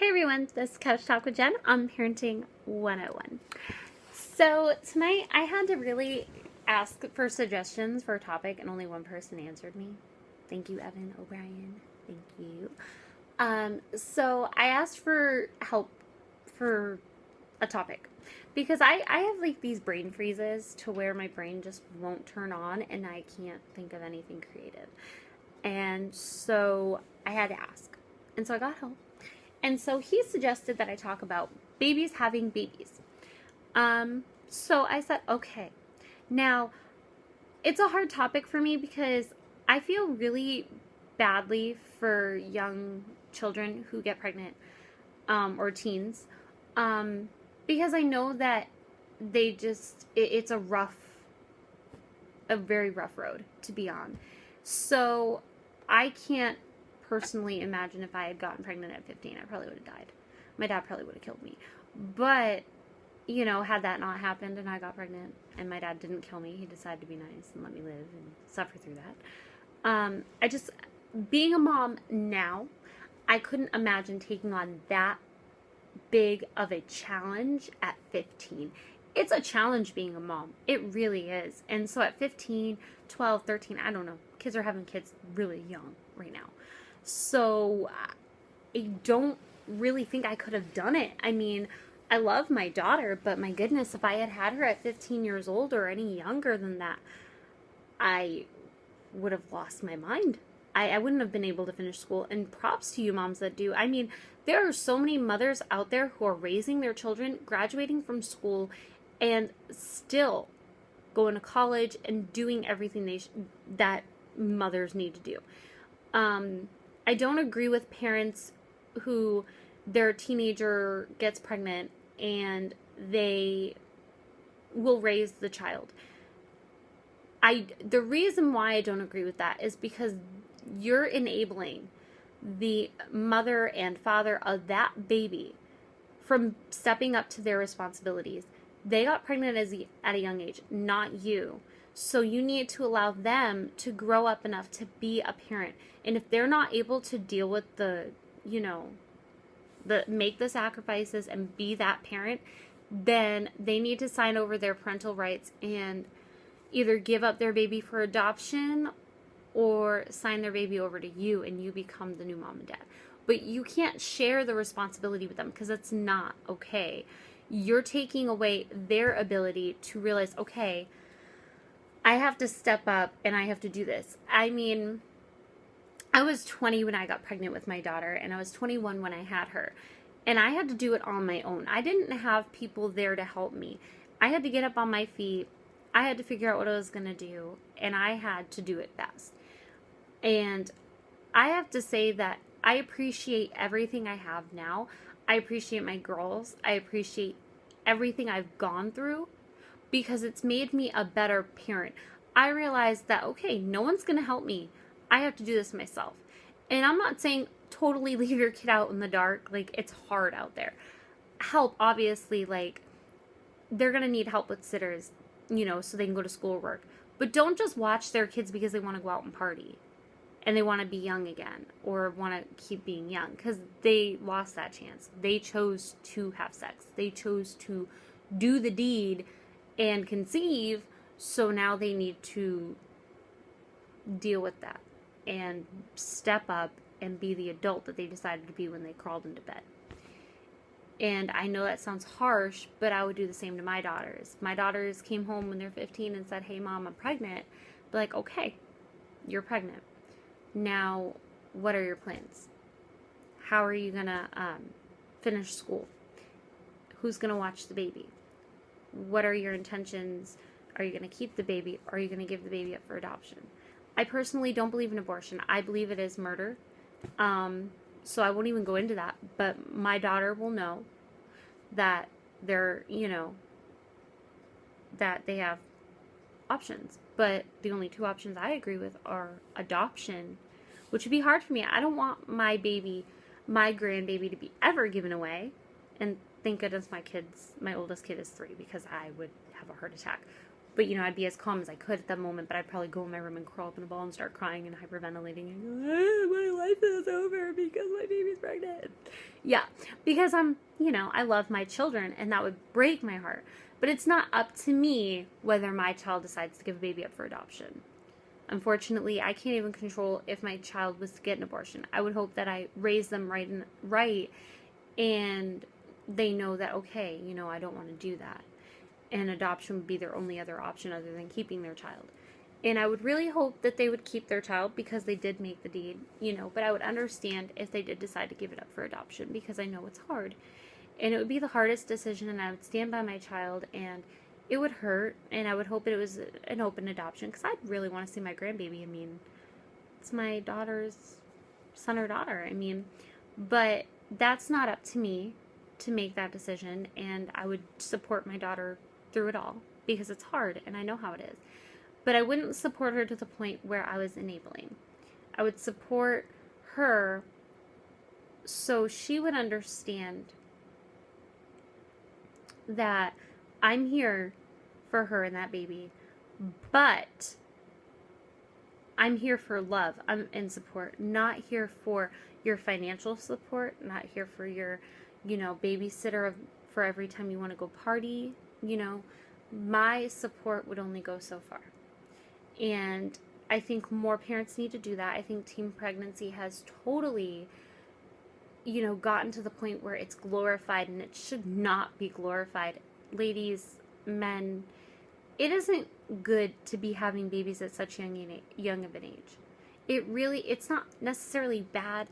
Hey everyone, this is Couch Talk with Jen on Parenting 101. So tonight I had to really ask for suggestions for a topic and only one person answered me. Thank you, Evan O'Brien. Thank you. So I asked for help for a topic because I have like these brain freezes to where my brain just won't turn on and I can't think of anything creative. And so I had to ask. And so I got help. And so he suggested that I talk about babies having babies. So I said, okay. Now, it's a hard topic for me because I feel really badly for young children who get pregnant, or teens, because I know that they just, it's a very rough road to be on. So I can't personally imagine if I had gotten pregnant at 15, I probably would have died. My dad probably would have killed me. But, had that not happened and I got pregnant and my dad didn't kill me, he decided to be nice and let me live and suffer through that. Being a mom now, I couldn't imagine taking on that big of a challenge at 15. It's a challenge being a mom. It really is. And so at 15, 12, 13, I don't know. Kids are having kids really young right now. So I don't really think I could have done it. I mean, I love my daughter, but my goodness, if I had had her at 15 years old or any younger than that, I would have lost my mind. I wouldn't have been able to finish school. And props to you moms that do. I mean, there are so many mothers out there who are raising their children, graduating from school, and still going to college and doing everything that mothers need to do. I don't agree with parents who their teenager gets pregnant and they will raise the child. The reason why I don't agree with that is because you're enabling the mother and father of that baby from stepping up to their responsibilities. They got pregnant at a young age, not you. So you need to allow them to grow up enough to be a parent. And if they're not able to deal with make the sacrifices and be that parent, then they need to sign over their parental rights and either give up their baby for adoption or sign their baby over to you and you become the new mom and dad. But you can't share the responsibility with them because that's not okay. You're taking away their ability to realize, okay, I have to step up and I have to do this. I mean, I was 20 when I got pregnant with my daughter and I was 21 when I had her. And I had to do it on my own. I didn't have people there to help me. I had to get up on my feet. I had to figure out what I was going to do. And I had to do it fast. And I have to say that I appreciate everything I have now. I appreciate my girls. I appreciate everything I've gone through, because it's made me a better parent. I realized that, okay, no one's going to help me. I have to do this myself. And I'm not saying totally leave your kid out in the dark. Like, it's hard out there. Help, obviously, like, they're going to need help with sitters, so they can go to school or work. But don't just watch their kids because they want to go out and party and they want to be young again or want to keep being young, because they lost that chance. They chose to have sex. They chose to do the deed and conceive, so now they need to deal with that and step up and be the adult that they decided to be when they crawled into bed. And I know that sounds harsh, but I would do the same to my daughters. My daughters came home when they're 15 and said, "Hey mom, I'm pregnant." Be like, "Okay, you're pregnant. Now, what are your plans? How are you gonna finish school? Who's gonna watch the baby? What are your intentions? Are you going to keep the baby? Or are you going to give the baby up for adoption?" I personally don't believe in abortion. I believe it is murder. So I won't even go into that. But my daughter will know that that they have options. But the only two options I agree with are adoption, which would be hard for me. I don't want my grandbaby to be ever given away. And thank goodness my oldest kid is 3, because I would have a heart attack. But, I'd be as calm as I could at that moment, but I'd probably go in my room and curl up in a ball and start crying and hyperventilating and go, "My life is over because my baby's pregnant." Yeah, because I love my children and that would break my heart. But it's not up to me whether my child decides to give a baby up for adoption. Unfortunately, I can't even control if my child was to get an abortion. I would hope that I raise them right and they know that, okay, I don't want to do that. And adoption would be their only other option other than keeping their child. And I would really hope that they would keep their child because they did make the deed, but I would understand if they did decide to give it up for adoption because I know it's hard. And it would be the hardest decision, and I would stand by my child, and it would hurt, and I would hope it was an open adoption because I'd really want to see my grandbaby. I mean, it's my daughter's son or daughter. I mean, but that's not up to me to make that decision, and I would support my daughter through it all because it's hard, and I know how it is. But I wouldn't support her to the point where I was enabling. I would support her so she would understand that I'm here for her and that baby, but I'm here for love and support, not here for your financial support, not here for your, babysitter for every time you want to go party. My support would only go so far. And I think more parents need to do that. I think teen pregnancy has totally, gotten to the point where it's glorified, and it should not be glorified. Ladies, men, it isn't good to be having babies at such young of an age. It's not necessarily bad,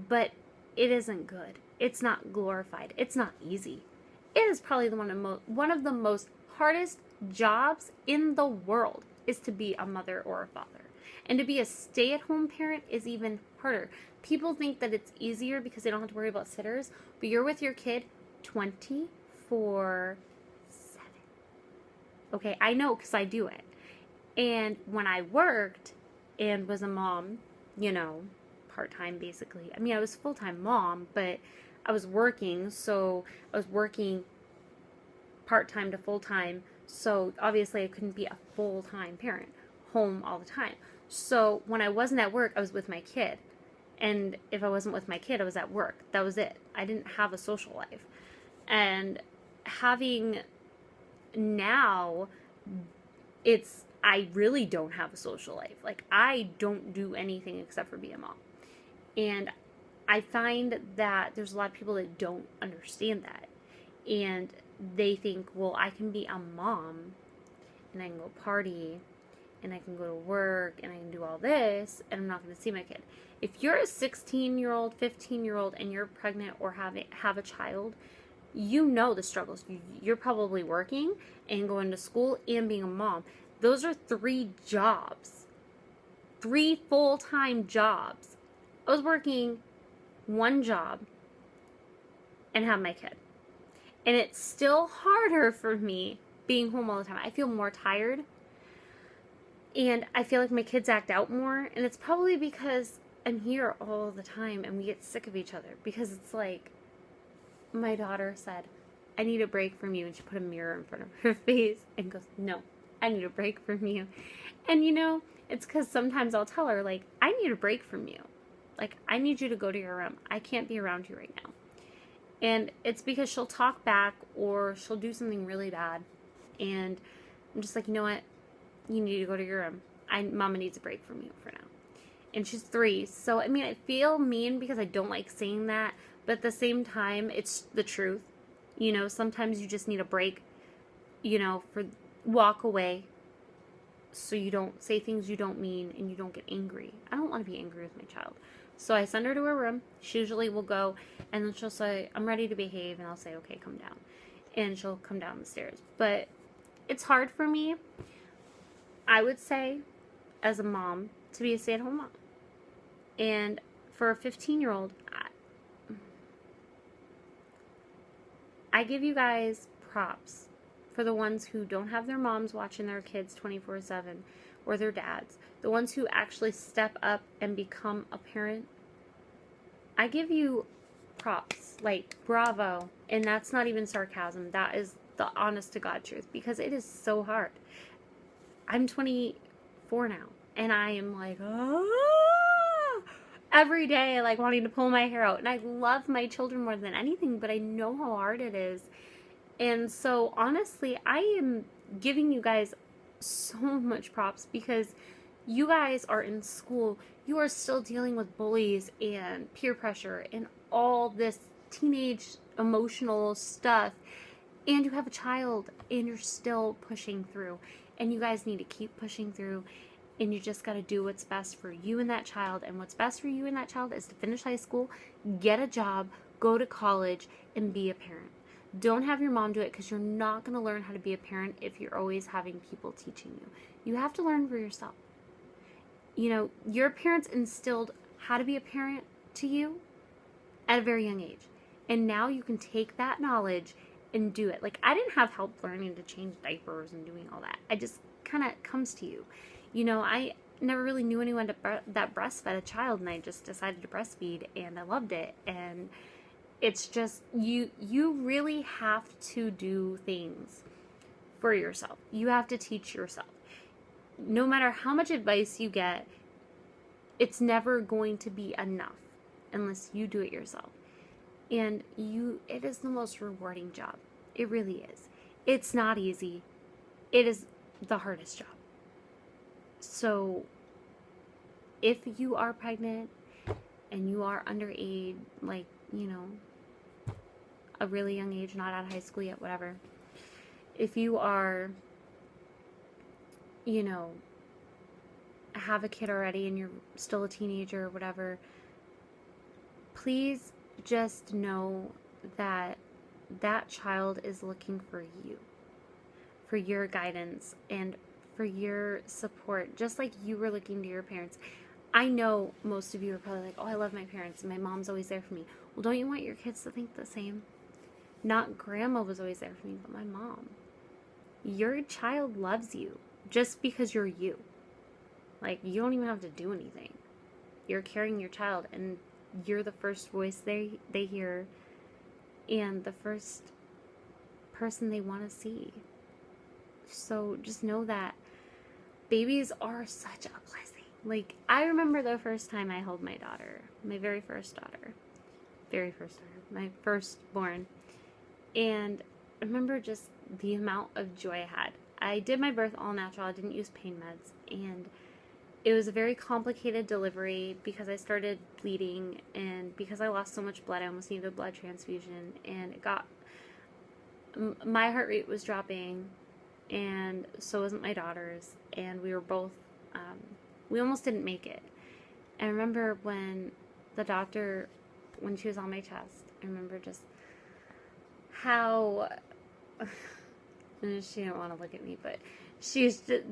but it isn't good. It's not glorified. It's not easy. It is probably one of the most hardest jobs in the world is to be a mother or a father. And to be a stay-at-home parent is even harder. People think that it's easier because they don't have to worry about sitters, but you're with your kid 24/7. Okay, I know because I do it. And when I worked and was a mom, part-time basically. I mean, I was full-time mom, but I was working, so I was working part-time to full-time, so obviously I couldn't be a full-time parent, home all the time. So when I wasn't at work, I was with my kid. And if I wasn't with my kid, I was at work. That was it. I didn't have a social life. And having now, I really don't have a social life. Like, I don't do anything except for be a mom. And I find that there's a lot of people that don't understand that. And they think, well, I can be a mom and I can go party and I can go to work and I can do all this and I'm not going to see my kid. If you're a 16-year-old, 15-year-old and you're pregnant or have a child, you know the struggles. You're probably working and going to school and being a mom. Those are 3 jobs. 3 full-time jobs. I was working 1 job and have my kid. And it's still harder for me being home all the time. I feel more tired. And I feel like my kids act out more. And it's probably because I'm here all the time and we get sick of each other. Because it's like, my daughter said, I need a break from you. And she put a mirror in front of her face and goes, no, I need a break from you. And it's because sometimes I'll tell her, like, I need a break from you. Like, I need you to go to your room. I can't be around you right now. And it's because she'll talk back or she'll do something really bad. And I'm just like, you know what? You need to go to your room. Mama needs a break from you for now. And she's 3. So, I mean, I feel mean because I don't like saying that. But at the same time, it's the truth. Sometimes you just need a break, walk away so you don't say things you don't mean and you don't get angry. I don't want to be angry with my child. So I send her to her room. She usually will go and then she'll say, I'm ready to behave. And I'll say, okay, come down. And she'll come down the stairs. But it's hard for me, I would say, as a mom, to be a stay-at-home mom. And for a 15-year-old, I give you guys props for the ones who don't have their moms watching their kids 24/7 or their dads. The ones who actually step up and become a parent. I give you props. Like, bravo. And that's not even sarcasm. That is the honest to God truth. Because it is so hard. I'm 24 now. And I am like, every day, like wanting to pull my hair out. And I love my children more than anything, but I know how hard it is. And so honestly, I am giving you guys so much props because you guys are in school. You are still dealing with bullies and peer pressure and all this teenage emotional stuff. And you have a child and you're still pushing through. And you guys need to keep pushing through. And you just got to do what's best for you and that child. And what's best for you and that child is to finish high school, get a job, go to college, and be a parent. Don't have your mom do it because you're not going to learn how to be a parent if you're always having people teaching you. You have to learn for yourself. You know, your parents instilled how to be a parent to you at a very young age. And now you can take that knowledge and do it. Like, I didn't have help learning to change diapers and doing all that. I just kind of comes to you. You know, I never really knew anyone that breastfed a child, and I just decided to breastfeed, and I loved it. And it's just, you really have to do things for yourself. You have to teach yourself. No matter how much advice you get, it's never going to be enough unless you do it yourself. And it is the most rewarding job. It really is. It's not easy. It is the hardest job. So if you are pregnant and you are underage, like, you know, a really young age, not out of high school yet, whatever. If you are, you know, have a kid already and you're still a teenager or whatever, please just know that that child is looking for you, for your guidance and for your support, just like you were looking to your parents. I know most of you are probably like, oh, I love my parents and my mom's always there for me. Well, don't you want your kids to think the same? Not grandma was always there for me, but my mom. Your child loves you just because you're you. Like, you don't even have to do anything. You're carrying your child, and you're the first voice they hear and the first person they want to see. So just know that babies are such a blessing. Like, I remember the first time I held my daughter, my very first daughter, my firstborn. And I remember just the amount of joy I had. I did my birth all natural. I didn't use pain meds. And it was a very complicated delivery because I started bleeding. And because I lost so much blood, I almost needed a blood transfusion. And my heart rate was dropping. And so wasn't my daughter's. And we were both, we almost didn't make it. And I remember when the doctor, when she was on my chest, I remember just how she didn't want to look at me, but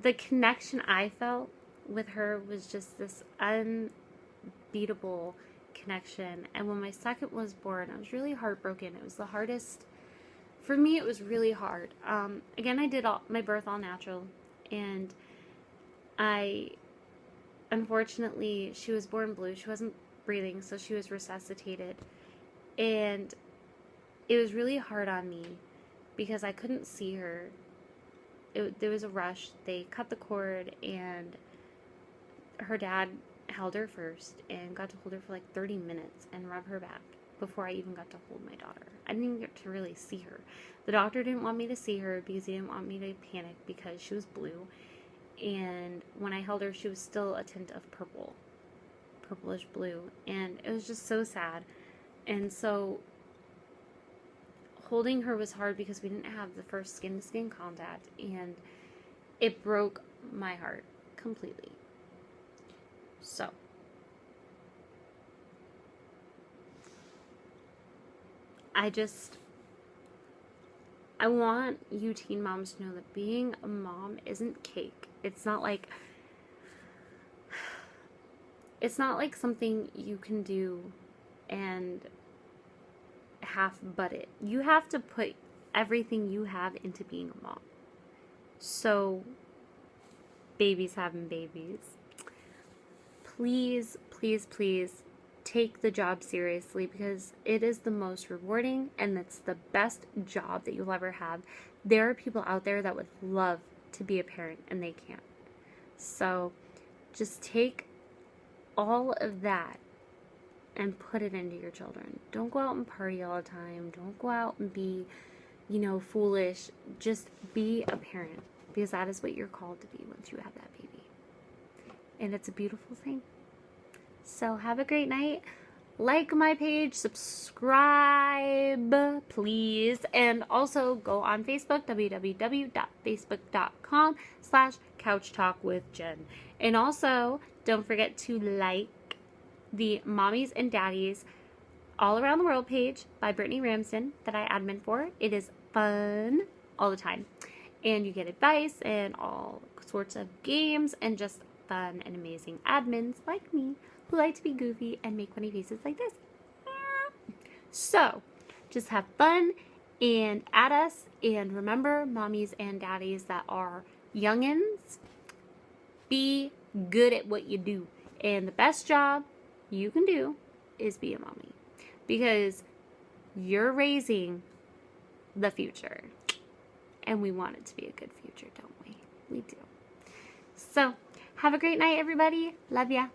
the connection I felt with her was just this unbeatable connection. And when my second was born, I was really heartbroken. It was the hardest for me. It was really hard. Again, I did my birth all natural, and unfortunately, she was born blue. She wasn't breathing, so she was resuscitated. And it was really hard on me because I couldn't see her. There was a rush. They cut the cord, and her dad held her first and got to hold her for like 30 minutes and rub her back before I even got to hold my daughter. I didn't even get to really see her. The doctor didn't want me to see her because he didn't want me to panic because she was blue. And when I held her, she was still a tint of purple, purplish blue. And it was just so sad. And so holding her was hard because we didn't have the first skin-to-skin contact, and it broke my heart completely. So I want you teen moms to know that being a mom isn't cake. It's not like something you can do and half butt it. You have to put everything you have into being a mom. So, babies having babies. Please, please, please take the job seriously because it is the most rewarding and it's the best job that you'll ever have. There are people out there that would love to be a parent and they can't. So, just take all of that and put it into your children. Don't go out and party all the time. Don't go out and be, foolish. Just be a parent, because that is what you're called to be once you have that baby. And it's a beautiful thing. So have a great night. Like my page, subscribe, please. And also go on Facebook, www.facebook.com/couchtalkwithjen. And also, don't forget to like the Mommies and Daddies All Around the World page by Brittany Ramsden that I admin for. It is fun all the time. And you get advice and all sorts of games and just fun and amazing admins like me who like to be goofy and make funny faces like this. So, just have fun and add us. And remember, mommies and daddies that are youngins, be good at what you do. And the best job you can do is be a mommy, because you're raising the future. And we want it to be a good future, don't we? We do. So, have a great night, everybody. Love ya.